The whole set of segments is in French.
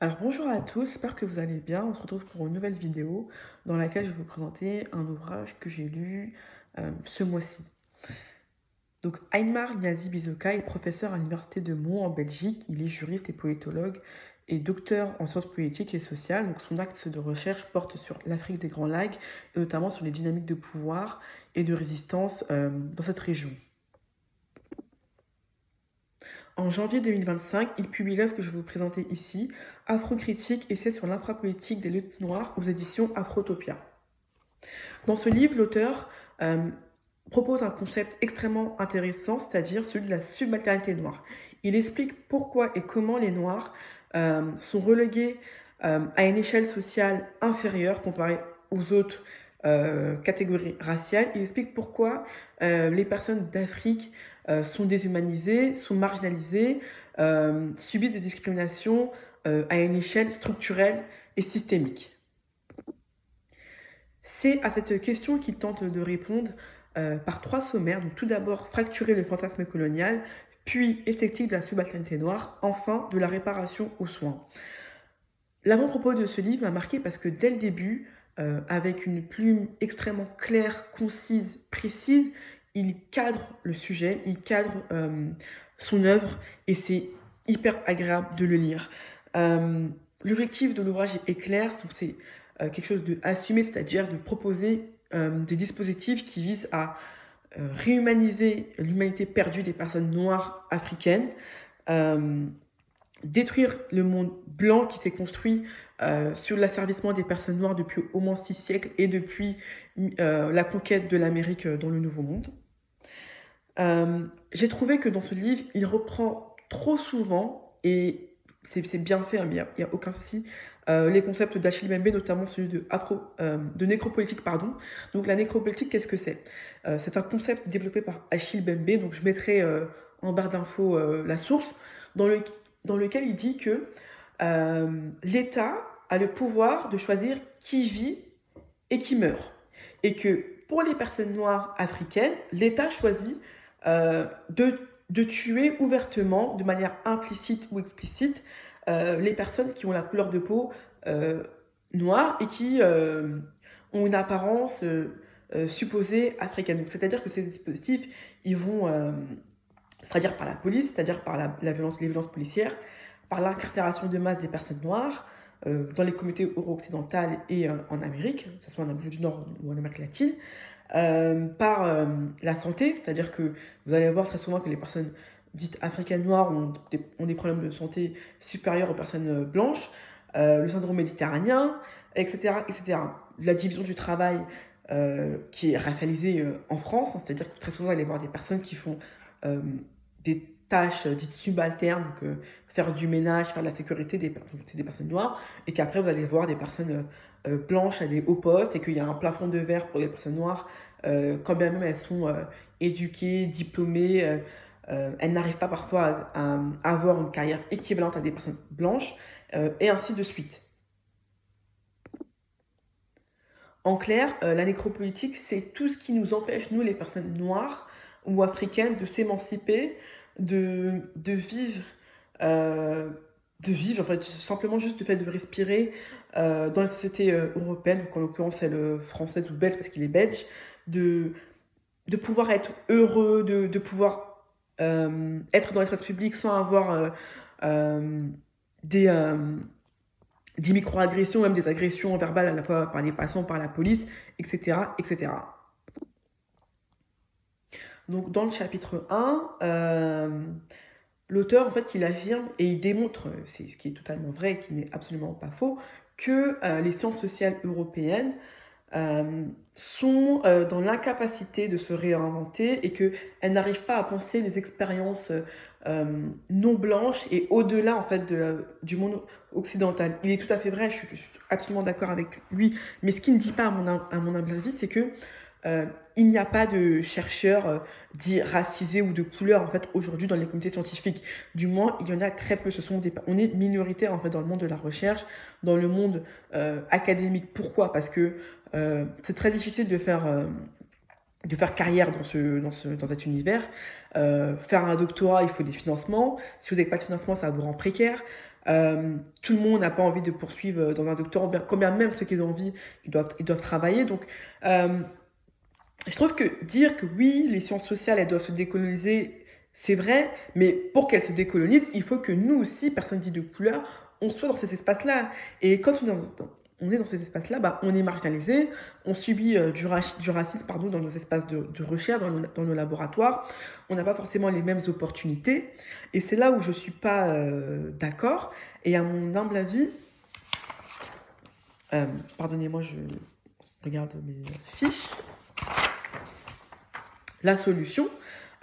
Alors bonjour à tous, j'espère que vous allez bien. On se retrouve pour une nouvelle vidéo dans laquelle je vais vous présenter un ouvrage que j'ai lu ce mois-ci. Donc Aymar Niazi Bizoka est professeur à l'université de Meaux en Belgique. Il est juriste et politologue et docteur en sciences politiques et sociales. Donc son axe de recherche porte sur l'Afrique des Grands Lacs et notamment sur les dynamiques de pouvoir et de résistance dans cette région. En janvier 2025, il publie l'œuvre que je vais vous présenter ici, Afrocritique, essai sur l'infrapolitique des luttes noires aux éditions Afrotopia. Dans ce livre, l'auteur euh, propose un concept extrêmement intéressant, c'est-à-dire celui de la subalternité noire. Il explique pourquoi et comment les Noirs sont relégués à une échelle sociale inférieure comparée aux autres catégories raciales. Il explique pourquoi les personnes d'Afrique sont déshumanisées, sont marginalisées, subissent des discriminations à une échelle structurelle et systémique. C'est à cette question qu'il tente de répondre par trois sommaires. Donc, tout d'abord, fracturer le fantasme colonial, puis esthétique de la subalternité noire, enfin de la réparation aux soins. L'avant-propos de ce livre m'a marqué parce que dès le début, avec une plume extrêmement claire, concise, précise, il cadre le sujet, il cadre son œuvre et c'est hyper agréable de le lire. Euh, L'objectif de l'ouvrage est clair, c'est quelque chose d'assumé, c'est-à-dire de proposer des dispositifs qui visent à réhumaniser l'humanité perdue des personnes noires africaines, euh, détruire le monde blanc qui s'est construit sur l'asservissement des personnes noires depuis au moins 6 siècles et depuis la conquête de l'Amérique dans le Nouveau Monde. J'ai trouvé que dans ce livre, il reprend trop souvent, et c'est bien fait, hein, mais il n'y a, aucun souci, les concepts d'Achille Mbembe, notamment celui de nécropolitique. Pardon. Donc la nécropolitique, qu'est-ce que c'est? C'est un concept développé par Achille Mbembe, donc je mettrai en barre d'infos la source, dans, le, dans lequel il dit que l'État a le pouvoir de choisir qui vit et qui meurt. Et que pour les personnes noires africaines, l'État choisit de tuer ouvertement, de manière implicite ou explicite, les personnes qui ont la couleur de peau euh, noire et qui ont une apparence supposée africaine. C'est-à-dire que ces dispositifs, ils vont, c'est-à-dire par la police, c'est-à-dire par la violence, les violences policières, par l'incarcération de masse des personnes noires, dans les communautés euro-occidentales et en Amérique, que ce soit en Amérique du Nord ou en Amérique latine, par la santé, c'est-à-dire que vous allez voir très souvent que les personnes dites africaines noires ont des problèmes de santé supérieurs aux personnes blanches, le syndrome méditerranéen, etc., etc. La division du travail qui est racialisée en France, hein, c'est-à-dire que très souvent, vous allez voir des personnes qui font euh, des tâches dites subalternes, donc faire du ménage, faire de la sécurité, c'est des personnes noires, et qu'après, vous allez voir des personnes blanches à des hauts postes, et qu'il y a un plafond de verre pour les personnes noires quand bien même elles sont éduquées, diplômées, elles n'arrivent pas parfois à avoir une carrière équivalente à des personnes blanches, et ainsi de suite. En clair, la nécropolitique, c'est tout ce qui nous empêche, nous, les personnes noires ou africaines, de s'émanciper, de vivre, euh, en fait, simplement juste le fait de respirer dans la société européenne, donc en l'occurrence celle française ou belge, parce qu'il est belge, de, de pouvoir être heureux, de pouvoir être dans l'espace public sans avoir euh, des, euh, des micro-agressions, même des agressions verbales à la fois par les passants, par la police, etc. etc. Donc dans le chapitre 1, l'auteur, en fait, il affirme et il démontre, c'est ce qui est totalement vrai et qui n'est absolument pas faux, que les sciences sociales européennes sont dans l'incapacité de se réinventer et qu'elles n'arrivent pas à penser les expériences non blanches et au-delà en fait du monde occidental. Il est tout à fait vrai, je suis absolument d'accord avec lui, mais ce qu'il ne dit pas à mon humble avis, c'est que euh, il n'y a pas de chercheurs dits racisés ou de couleur en fait aujourd'hui dans les communautés scientifiques. Du moins, il y en a très peu. On est minoritaire en fait dans le monde de la recherche, dans le monde académique. Pourquoi? Parce que c'est très difficile de faire carrière dans cet univers. Faire un doctorat, il faut des financements. Si vous n'avez pas de financement, ça vous rend précaire. Tout le monde n'a pas envie de poursuivre dans un doctorat, quand bien même ceux qui ont envie, ils doivent travailler. Donc, je trouve que dire que oui, les sciences sociales, elles doivent se décoloniser, c'est vrai, mais pour qu'elles se décolonisent, il faut que nous aussi, personnes dites de couleur, on soit dans ces espaces-là. Et quand on est dans ces espaces-là, bah, on est marginalisé, on subit du racisme pardon, dans nos espaces de recherche, dans nos laboratoires, on n'a pas forcément les mêmes opportunités. Et c'est là où je ne suis pas d'accord. Et à mon humble avis, pardonnez-moi, je regarde mes fiches. La solution,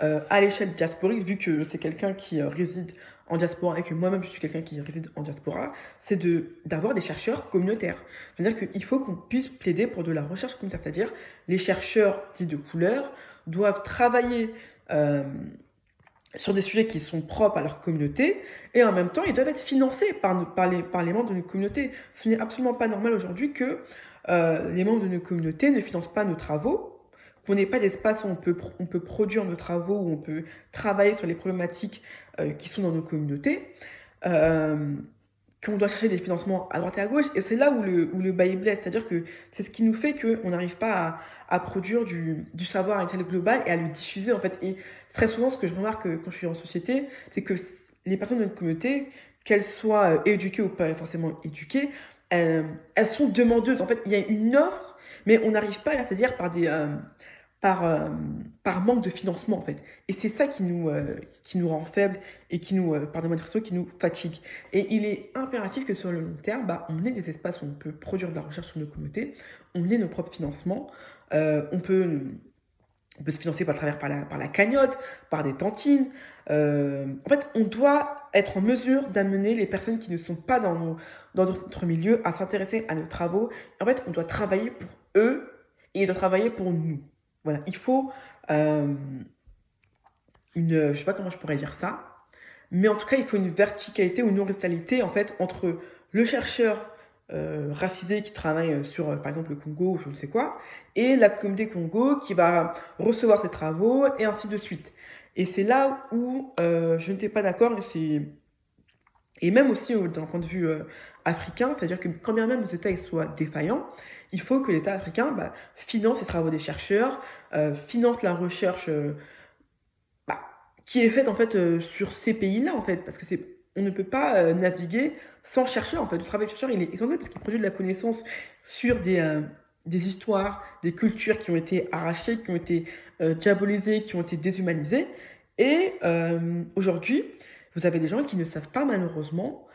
à l'échelle diasporique, vu que c'est quelqu'un qui réside en diaspora et que moi-même je suis quelqu'un qui réside en diaspora, c'est d'avoir des chercheurs communautaires. C'est-à-dire qu'il faut qu'on puisse plaider pour de la recherche communautaire. C'est-à-dire les chercheurs dits de couleur doivent travailler sur des sujets qui sont propres à leur communauté et en même temps ils doivent être financés par les membres de nos communautés. Ce n'est absolument pas normal aujourd'hui que les membres de nos communautés ne financent pas nos travaux, qu'on n'ait pas d'espace où on peut produire nos travaux, où on peut travailler sur les problématiques qui sont dans nos communautés, euh, qu'on doit chercher des financements à droite et à gauche. Et c'est là où le bas est blesse. C'est-à-dire que c'est ce qui nous fait qu'on n'arrive pas à produire du savoir à une échelle globale et à le diffuser, en fait. Et très souvent, ce que je remarque quand je suis en société, c'est que les personnes de notre communauté, qu'elles soient éduquées ou pas forcément éduquées, elles sont demandeuses. En fait, il y a une offre, mais on n'arrive pas à la saisir par, euh, par manque de financement, en fait. Et c'est ça qui nous rend faibles et pardonnez-moi l'expression, qui nous fatigue. Et il est impératif que sur le long terme, bah, on ait des espaces où on peut produire de la recherche sur nos communautés, on ait nos propres financements, on peut se financer par la cagnotte, par des tantines. En fait, on doit être en mesure d'amener les personnes qui ne sont pas dans notre milieu à s'intéresser à nos travaux. En fait, on doit travailler pour eux et ils doivent travailler pour nous. Voilà, il faut euh, je sais pas comment je pourrais dire ça, mais en tout cas, il faut une verticalité ou une horizontalité en fait entre le chercheur racisé qui travaille sur, par exemple, le Congo ou je ne sais quoi, et la communauté Congo qui va recevoir ses travaux et ainsi de suite. Et c'est là où je n'étais pas d'accord, et même aussi d'un point de vue africain, c'est-à-dire que quand bien même nos États ils soient défaillants, il faut que l'État africain bah, finance les travaux des chercheurs, finance la recherche bah, qui est faite en fait sur ces pays-là en fait, parce que on ne peut pas naviguer sans chercheurs en fait. Le travail de chercheur il est essentiel parce qu'il produit de la connaissance sur des histoires, des cultures qui ont été arrachées, qui ont été diabolisées, qui ont été déshumanisées. Et aujourd'hui, vous avez des gens qui ne savent pas malheureusement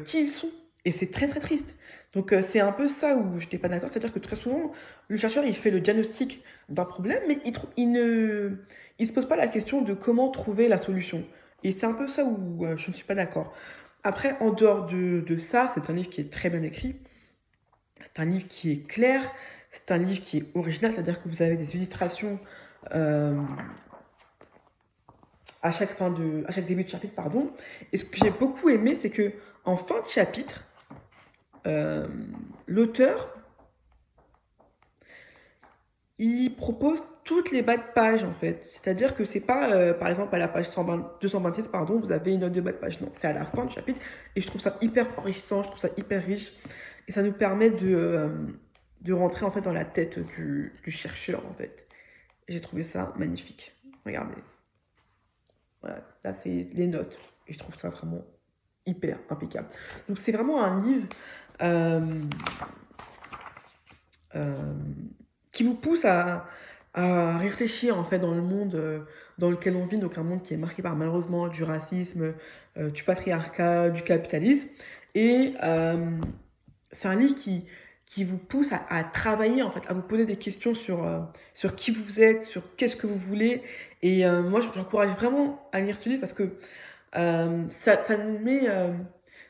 qui ils sont. Et c'est très très triste. Donc c'est un peu ça où je n'étais pas d'accord, c'est-à-dire que très souvent, le chercheur il fait le diagnostic d'un problème, mais il se pose pas la question de comment trouver la solution. Et c'est un peu ça où je ne suis pas d'accord. Après, en dehors de ça, c'est un livre qui est très bien écrit, c'est un livre qui est clair, c'est un livre qui est original, c'est-à-dire que vous avez des illustrations euh, à chaque début de chapitre, pardon. Et ce que j'ai beaucoup aimé, c'est que en fin de chapitre, euh, l'auteur il propose toutes les bas de page en fait. C'est-à-dire que c'est pas, par exemple, à la page 226, pardon, vous avez une note de bas de page. Non, c'est à la fin du chapitre. Et je trouve ça hyper enrichissant, je trouve ça hyper riche. Et ça nous permet de rentrer en fait dans la tête du chercheur en fait. Et j'ai trouvé ça magnifique. Regardez. Voilà, là c'est les notes. Et je trouve ça vraiment hyper impeccable. Donc c'est vraiment un livre euh, euh, qui vous pousse à réfléchir en fait dans le monde dans lequel on vit, donc un monde qui est marqué par malheureusement du racisme, du patriarcat, du capitalisme. Et c'est un livre qui vous pousse à travailler, en fait, à vous poser des questions sur qui vous êtes, sur qu'est-ce que vous voulez. Et moi, j'encourage vraiment à lire ce livre parce que ça nous met.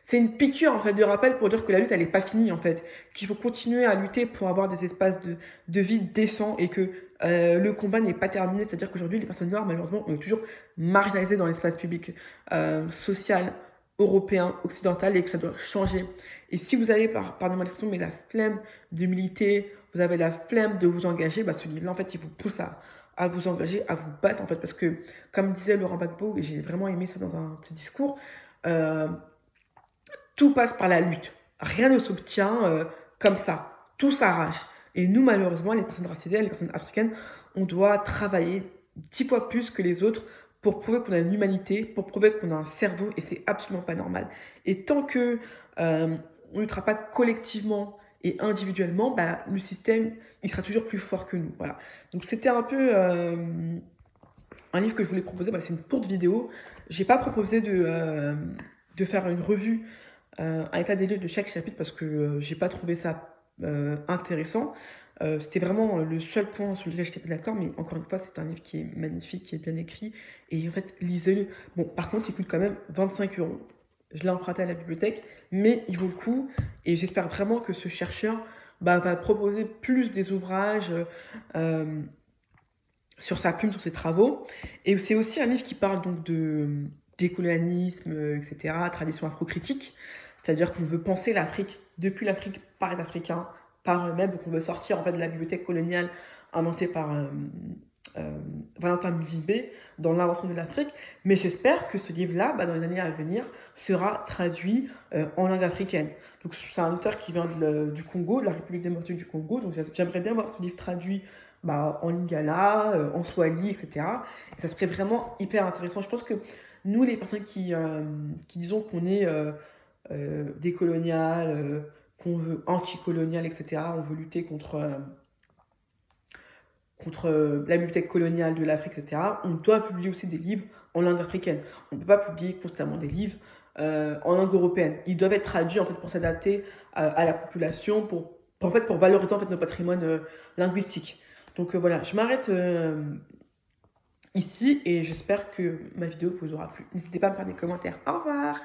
C'est une piqûre en fait de rappel pour dire que la lutte elle n'est pas finie en fait, qu'il faut continuer à lutter pour avoir des espaces de vie décents et que le combat n'est pas terminé, c'est-à-dire qu'aujourd'hui les personnes noires malheureusement on est toujours marginalisées dans l'espace public social, européen, occidental et que ça doit changer. Et si vous avez, pardonnez-moi l'expression, mais la flemme de militer, vous avez la flemme de vous engager, bah, ce livre-là en fait il vous pousse à vous engager, à vous battre, en fait. Parce que, comme disait Laurent Gbagbo, et j'ai vraiment aimé ça dans un de ses discours, heu, tout passe par la lutte. Rien ne s'obtient, comme ça. Tout s'arrache et nous, malheureusement, les personnes racisées, les personnes africaines, on doit travailler 10 fois plus que les autres pour prouver qu'on a une humanité, pour prouver qu'on a un cerveau et c'est absolument pas normal et tant que, on ne luttera pas collectivement et individuellement, bah, le système, il sera toujours plus fort que nous, voilà. Donc c'était un peu, un livre que je voulais proposer, bah, c'est une courte vidéo. J'ai pas proposé de faire une revue, un état des lieux de chaque chapitre parce que, j'ai pas trouvé ça, intéressant. C'était vraiment, le seul point sur lequel j'étais pas d'accord, mais encore une fois, c'est un livre qui est magnifique, qui est bien écrit et en fait, lisez-le. Bon, par contre, il coûte quand même 25 €. Je l'ai emprunté à la bibliothèque, mais il vaut le coup et j'espère vraiment que ce chercheur, bah, va proposer plus des ouvrages, sur sa plume, sur ses travaux. Et c'est aussi un livre qui parle donc de décolonialisme, et cetera, tradition afro-critique. C'est-à-dire qu'on veut penser l'Afrique depuis l'Afrique par les Africains, par eux-mêmes. Donc on veut sortir en fait de la bibliothèque coloniale inventée par Valentin Mudimbe dans l'invention de l'Afrique. Mais j'espère que ce livre-là, bah, dans les années à venir, sera traduit en langue africaine. Donc c'est un auteur qui vient du Congo, de la République démocratique du Congo. Donc j'aimerais bien voir ce livre traduit bah, en lingala, en swahili, etc. Et ça serait vraiment hyper intéressant. Je pense que nous, les personnes qui disons qu'on est décolonial, qu'on veut anticolonial, etc., on veut lutter contre la bibliothèque coloniale de l'Afrique, etc., on doit publier aussi des livres en langue africaine. On ne peut pas publier constamment des livres en langue européenne. Ils doivent être traduits en fait, pour s'adapter à la population, en fait, pour valoriser en fait, nos patrimoines linguistiques. Donc voilà, je m'arrête ici et j'espère que ma vidéo vous aura plu. N'hésitez pas à me faire des commentaires. Au revoir!